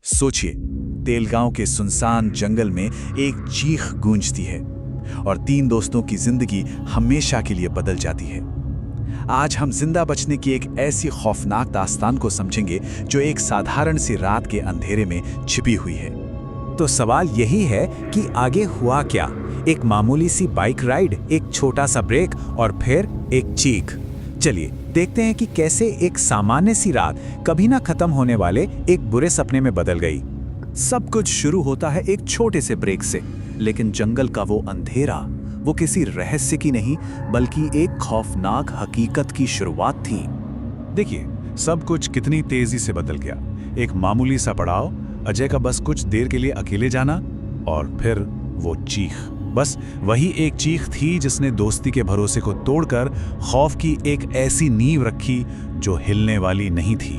सोचिए, तेलगांव के सुनसान जंगल में एक चीख गूंजती है और तीन दोस्तों की जिंदगी हमेशा के लिए बदल जाती है। आज हम जिंदा बचने की एक ऐसी खौफनाक दास्तान को समझेंगे जो एक साधारण सी रात के अंधेरे में छिपी हुई है। तो सवाल यही है कि आगे हुआ क्या? एक मामूली सी बाइक राइड, एक छोटा सा ब्रेक और फिर एक चीख। चलिए देखते हैं कि कैसे एक सामान्य सी रात कभी ना खत्म होने वाले एक बुरे सपने में बदल गई। सब कुछ शुरू होता है एक छोटे से ब्रेक से, लेकिन जंगल का वो अंधेरा, वो किसी रहस्य की नहीं बल्कि एक खौफनाक हकीकत की शुरुआत थी। देखिए, सब कुछ कितनी तेजी से बदल गया। एक मामूली सा पड़ाव, अजय का बस कुछ देर के लिए अकेले जाना, और फिर वो चीख। बस वही एक चीख थी जिसने दोस्ती के भरोसे को तोड़कर खौफ की एक ऐसी नींव रखी जो हिलने वाली नहीं थी।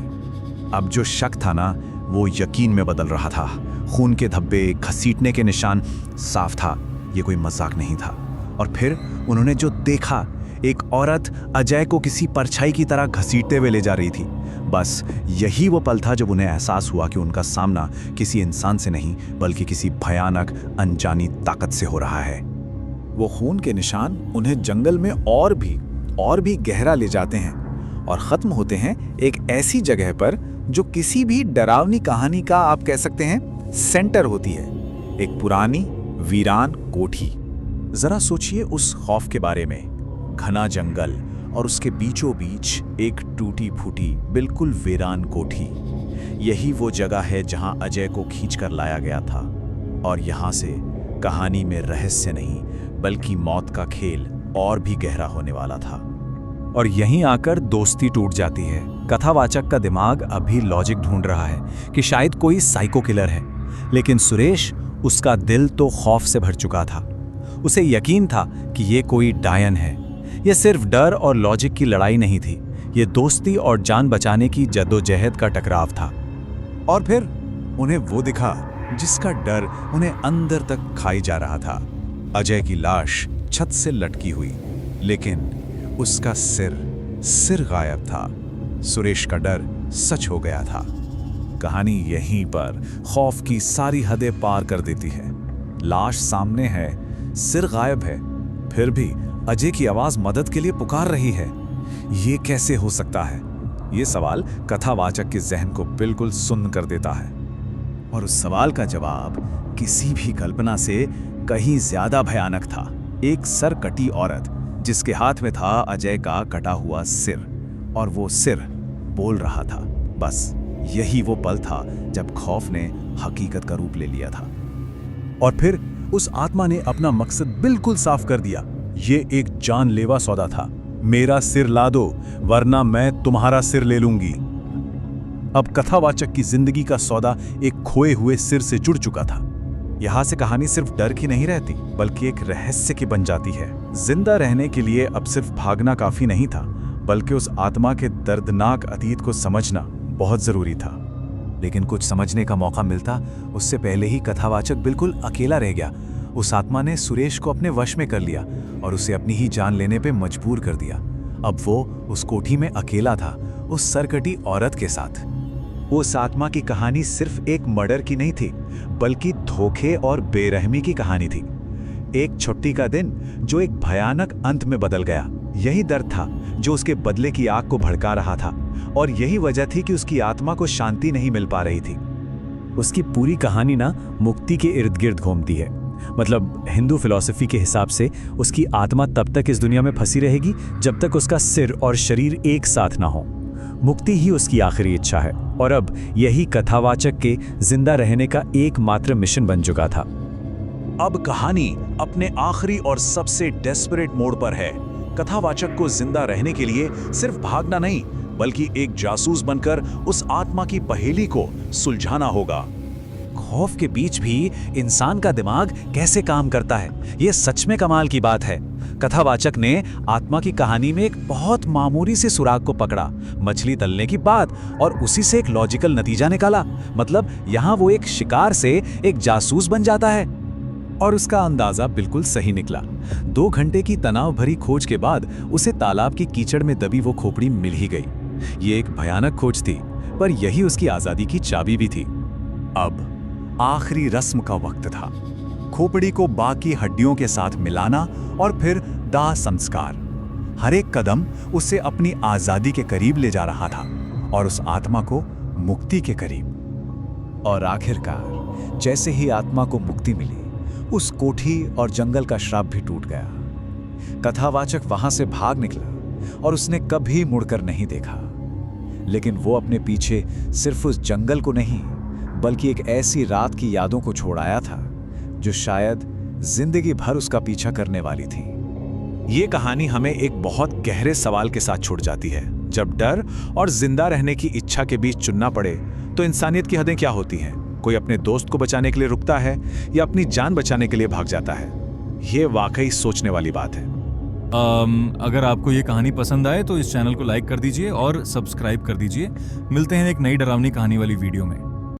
अब जो शक था ना, वो यकीन में बदल रहा था। खून के धब्बे, घसीटने के निशान साफ था, ये कोई मजाक नहीं था। और फिर उन्होंने जो देखा, एक औरत अजय को किसी परछाई की तरह घसीटते हुए ले जा रही थी। बस यही वो पल था जब उन्हें एहसास हुआ कि उनका सामना किसी इंसान से नहीं बल्कि किसी भयानक अनजानी ताकत से हो रहा है। वो खून के निशान उन्हें जंगल में और भी गहरा ले जाते हैं और खत्म होते हैं एक ऐसी जगह पर जो किसी भी डरावनी कहानी का, आप कह सकते हैं, सेंटर होती है। एक पुरानी वीरान कोठी। जरा सोचिए उस खौफ के बारे में। घना जंगल और उसके बीचों बीच एक टूटी फूटी बिल्कुल वीरान कोठी। यही वो जगह है जहां अजय को खींचकर लाया गया था, और यहां से कहानी में रहस्य नहीं बल्कि मौत का खेल और भी गहरा होने वाला था। और यहीं आकर दोस्ती टूट जाती है। कथावाचक का दिमाग अभी लॉजिक ढूंढ रहा है कि शायद कोई साइको किलर है, लेकिन सुरेश, उसका दिल तो खौफ से भर चुका था। उसे यकीन था कि ये कोई डायन है। ये सिर्फ डर और लॉजिक की लड़ाई नहीं थी, ये दोस्ती और जान बचाने की जद्दोजहद का टकराव था। और फिर उन्हें वो दिखा जिसका डर उन्हें अंदर तक खाई जा रहा था। अजय की लाश छत से लटकी हुई, लेकिन उसका सिर गायब था। सुरेश का डर सच हो गया था। कहानी यहीं पर खौफ की सारी हदें पार कर देती है। लाश सामने है, सिर गायब है, फिर भी अजय की आवाज मदद के लिए पुकार रही है। ये कैसे हो सकता है? ये सवाल कथावाचक के जहन को बिल्कुल सुन्न कर देता है, और उस सवाल का जवाब किसी भी कल्पना से कहीं ज्यादा भयानक था। एक सर कटी औरत जिसके हाथ में था अजय का कटा हुआ सिर, और वो सिर बोल रहा था। बस यही वो पल था जब खौफ ने हकीकत का रूप ले लिया था। और फिर उस आत्मा ने अपना मकसद बिल्कुल साफ कर दिया। ये एक जानलेवा सौदा था। मेरा सिर ला दो वरना मैं तुम्हारा सिर ले लूंगी। अब कथावाचक की जिंदगी का सौदा एक खोए हुए सिर से जुड़ चुका था। यहां से कहानी सिर्फ डर की नहीं रहती बल्कि एक रहस्य की बन जाती है। जिंदा रहने के लिए अब सिर्फ भागना काफी नहीं था, बल्कि उस आत्मा के दर्दनाक अतीत को समझना बहुत जरूरी था। लेकिन कुछ समझने का मौका मिलता उससे पहले ही कथावाचक बिल्कुल अकेला रह गया। उस आत्मा ने सुरेश को अपने वश में कर लिया और उसे अपनी ही जान लेने पे मजबूर कर दिया। अब वो उस कोठी में अकेला था, उस सरकटी औरत के साथ। उस आत्मा की कहानी सिर्फ एक मर्डर की नहीं थी, बल्कि धोखे और बेरहमी की कहानी थी। एक छुट्टी का दिन जो एक भयानक अंत में बदल गया। यही दर्द था जो उसके बदले की आग को भड़का रहा था, और यही वजह थी कि उसकी आत्मा को शांति नहीं मिल पा रही थी। उसकी पूरी कहानी ना मुक्ति के इर्द गिर्द घूमती है। मतलब हिंदू फिलॉसफी के हिसाब से उसकी आत्मा तब तक इस दुनिया में फंसी रहेगी जब तक उसका सिर और शरीर एक साथ ना हो। मुक्ति ही उसकी आखिरी इच्छा है, और अब यही कथावाचक के जिंदा रहने का एकमात्र मिशन बन चुका था। अब कहानी अपने आखिरी और सबसे डेस्परेट मोड़ पर है। कथावाचक को जिंदा रहने के लिए सिर्फ भागना नहीं बल्कि एक जासूस बनकर उस आत्मा की पहेली को सुलझाना होगा। खौफ के बीच भी इंसान का दिमाग कैसे काम करता है, यह सच में कमाल की बात है। कथावाचक ने आत्मा की कहानी में एक बहुत मामूली से सुराग को पकड़ा, मछली तलने की बात, और उसी से एक लॉजिकल नतीजा निकाला। मतलब यहां वो एक शिकार से एक जासूस बन जाता है। और उसका अंदाजा बिल्कुल सही निकला। 2 घंटे की तनाव भरी खोज के बाद उसे तालाब की कीचड़ में दबी वो खोपड़ी मिल ही गई। ये एक भयानक खोज थी, पर यही उसकी आजादी की चाबी भी थी। अब आखिरी रस्म का वक्त था। खोपड़ी को बाकी हड्डियों के साथ मिलाना और फिर दाह संस्कार। हर एक कदम उसे अपनी आजादी के करीब ले जा रहा था और उस आत्मा को मुक्ति के करीब। और आखिरकार जैसे ही आत्मा को मुक्ति मिली, उस कोठी और जंगल का श्राप भी टूट गया। कथावाचक वहां से भाग निकला और उसने कभी मुड़कर नहीं देखा। लेकिन वो अपने पीछे सिर्फ उस जंगल को नहीं, बल्कि एक ऐसी रात की यादों को छोड़ आया था जो शायद जिंदगी भर उसका पीछा करने वाली थी। ये कहानी हमें एक बहुत गहरे सवाल के साथ छुड़ जाती है। जब डर और जिंदा रहने की इच्छा के बीच चुनना पड़े तो इंसानियत की हदें क्या होती हैं? कोई अपने दोस्त को बचाने के लिए रुकता है या अपनी जान बचाने के लिए भाग जाता है? ये वाकई सोचने वाली बात है। अगर आपको ये कहानी पसंद आए तो इस चैनल को लाइक कर दीजिए और सब्सक्राइब कर दीजिए। मिलते हैं एक नई डरावनी कहानी वाली वीडियो में।